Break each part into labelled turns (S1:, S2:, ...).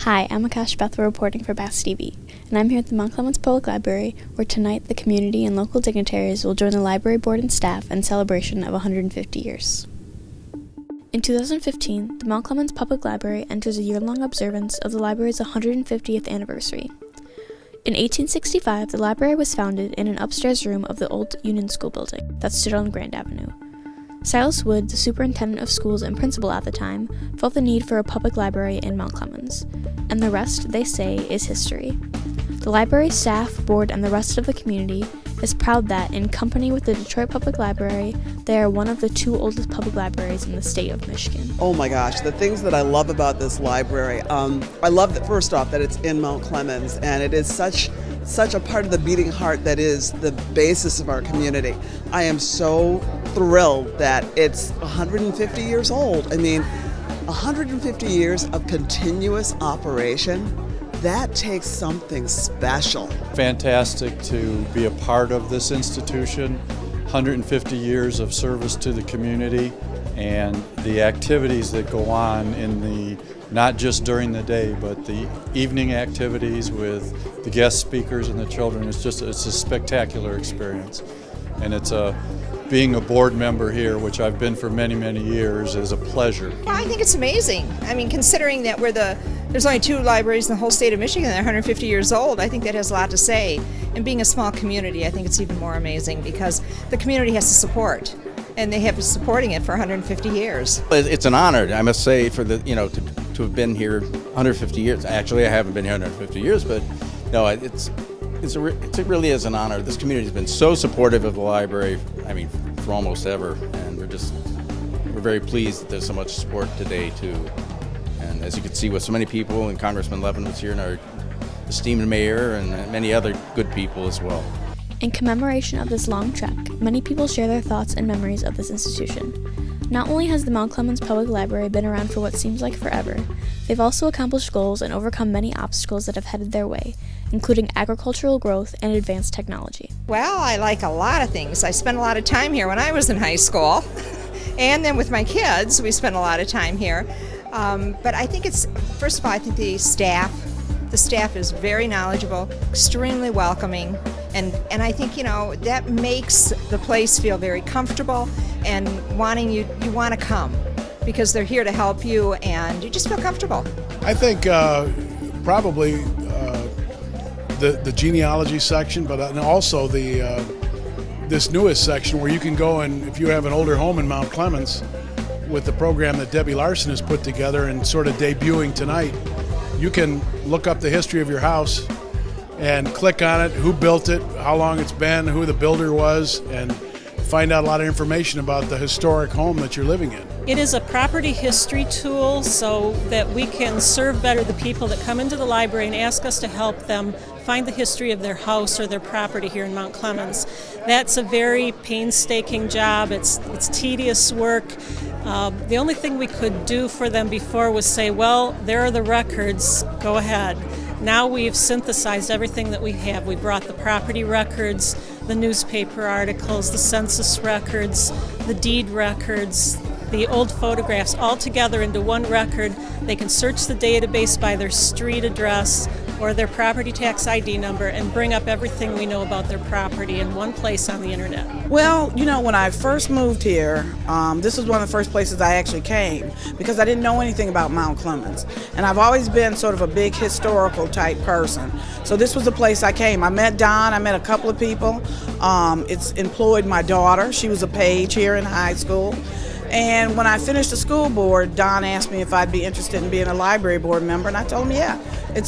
S1: Hi, I'm Akasha Bethel reporting for Bass TV, and I'm here at the Mount Clemens Public Library, where tonight the community and local dignitaries will join the library board and staff in celebration of 150 years. In 2015, the Mount Clemens Public Library enters a year-long observance of the library's 150th anniversary. In 1865, the library was founded in an upstairs room of the old Union School building that stood on Grand Avenue. Silas Wood, the superintendent of schools and principal at the time, felt the need for a public library in Mount Clemens, and the rest, they say, is history. The library staff, board, and the rest of the community is proud that, in company with the Detroit Public Library, they are one of the two oldest public libraries in the state of Michigan.
S2: Oh my gosh, the things that I love about this library. I love that, first off, that it's in Mount Clemens, and it is such a part of the beating heart that is the basis of our community. I am so thrilled that it's 150 years old. I mean, 150 years of continuous operation, that takes something special.
S3: Fantastic to be a part of this institution, 150 years of service to the community, and the activities that go on in the, not just during the day, but the evening activities with the guest speakers and the children. It's a spectacular experience. And being a board member here, which I've been for many, many years, is a pleasure.
S4: Well, I think it's amazing. I mean, considering that there's only two libraries in the whole state of Michigan that are 150 years old, I think that has a lot to say. And being a small community, I think it's even more amazing because the community has to support, and they have been supporting it for 150 years.
S5: It's an honor, I must say, for to have been here 150 years. Actually, I haven't been here 150 years, but no, it really is an honor. This community has been so supportive of the library, I mean, for almost ever, and we're very pleased that there's so much support today too. And as you can see, with so many people, and Congressman Levin was here, and our esteemed mayor, and many other good people as well.
S1: In commemoration of this long trek, many people share their thoughts and memories of this institution. Not only has the Mount Clemens Public Library been around for what seems like forever, they've also accomplished goals and overcome many obstacles that have headed their way, including agricultural growth and advanced technology.
S4: Well, I like a lot of things. I spent a lot of time here when I was in high school, and then with my kids, we spent a lot of time here. But I think first of all, I think the staff is very knowledgeable, extremely welcoming, and I think, that makes the place feel very comfortable and you want to come because they're here to help you and you just feel comfortable.
S6: I think probably the genealogy section, but also this newest section where you can go, and if you have an older home in Mount Clemens, with the program that Debbie Larson has put together and sort of debuting tonight, you can look up the history of your house and click on it, who built it, how long it's been, who the builder was, and find out a lot of information about the historic home that you're living in.
S7: It is a property history tool so that we can serve better the people that come into the library and ask us to help them find the history of their house or their property here in Mount Clemens. That's a very painstaking job. It's tedious work. The only thing we could do for them before was say, well, there are the records, go ahead. Now we've synthesized everything that we have. We brought the property records, the newspaper articles, the census records, the deed records, the old photographs all together into one record. They can search the database by their street address or their property tax ID number and bring up everything we know about their property in one place on the internet.
S8: Well, when I first moved here, this was one of the first places I actually came because I didn't know anything about Mount Clemens. And I've always been sort of a big historical type person. So this was the place I came. I met Don, I met a couple of people. It's employed my daughter. She was a page here in high school. And when I finished the school board, Don asked me if I'd be interested in being a library board member, and I told him, yeah.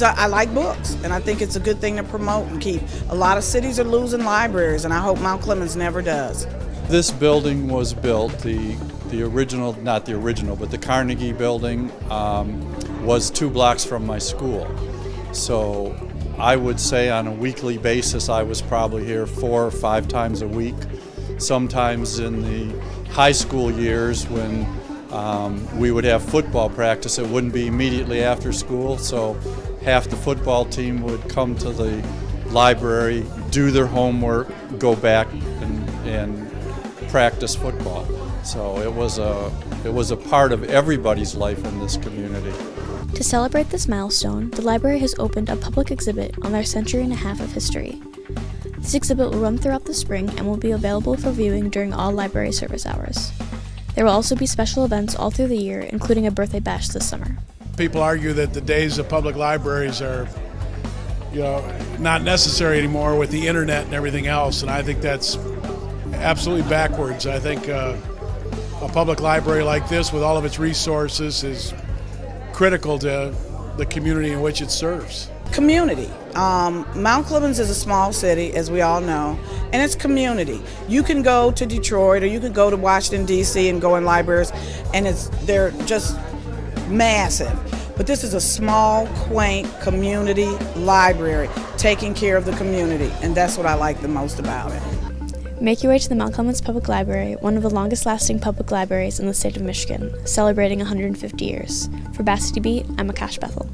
S8: I like books, and I think it's a good thing to promote and keep. A lot of cities are losing libraries, and I hope Mount Clemens never does.
S3: This building was built, the original, not the original, but the Carnegie building was 2 blocks from my school. So I would say on a weekly basis I was probably here 4 or 5 times a week. Sometimes in the high school years when we would have football practice, it wouldn't be immediately after school, so half the football team would come to the library, do their homework, go back and practice football. So it was a part of everybody's life in this community.
S1: To celebrate this milestone, the library has opened a public exhibit on their century and a half of history. This exhibit will run throughout the spring and will be available for viewing during all library service hours. There will also be special events all through the year, including a birthday bash this summer.
S6: People argue that the days of public libraries are, not necessary anymore with the internet and everything else, and I think that's absolutely backwards. I think a public library like this, with all of its resources, is critical to the community in which it serves.
S8: Community. Mount Clemens is a small city, as we all know, and it's community. You can go to Detroit or you can go to Washington, D.C. and go in libraries, and they're just massive. But this is a small, quaint community library taking care of the community, and that's what I like the most about it.
S1: Make your way to the Mount Clemens Public Library, one of the longest-lasting public libraries in the state of Michigan, celebrating 150 years. For Basti TV, I'm Akasha Bethel.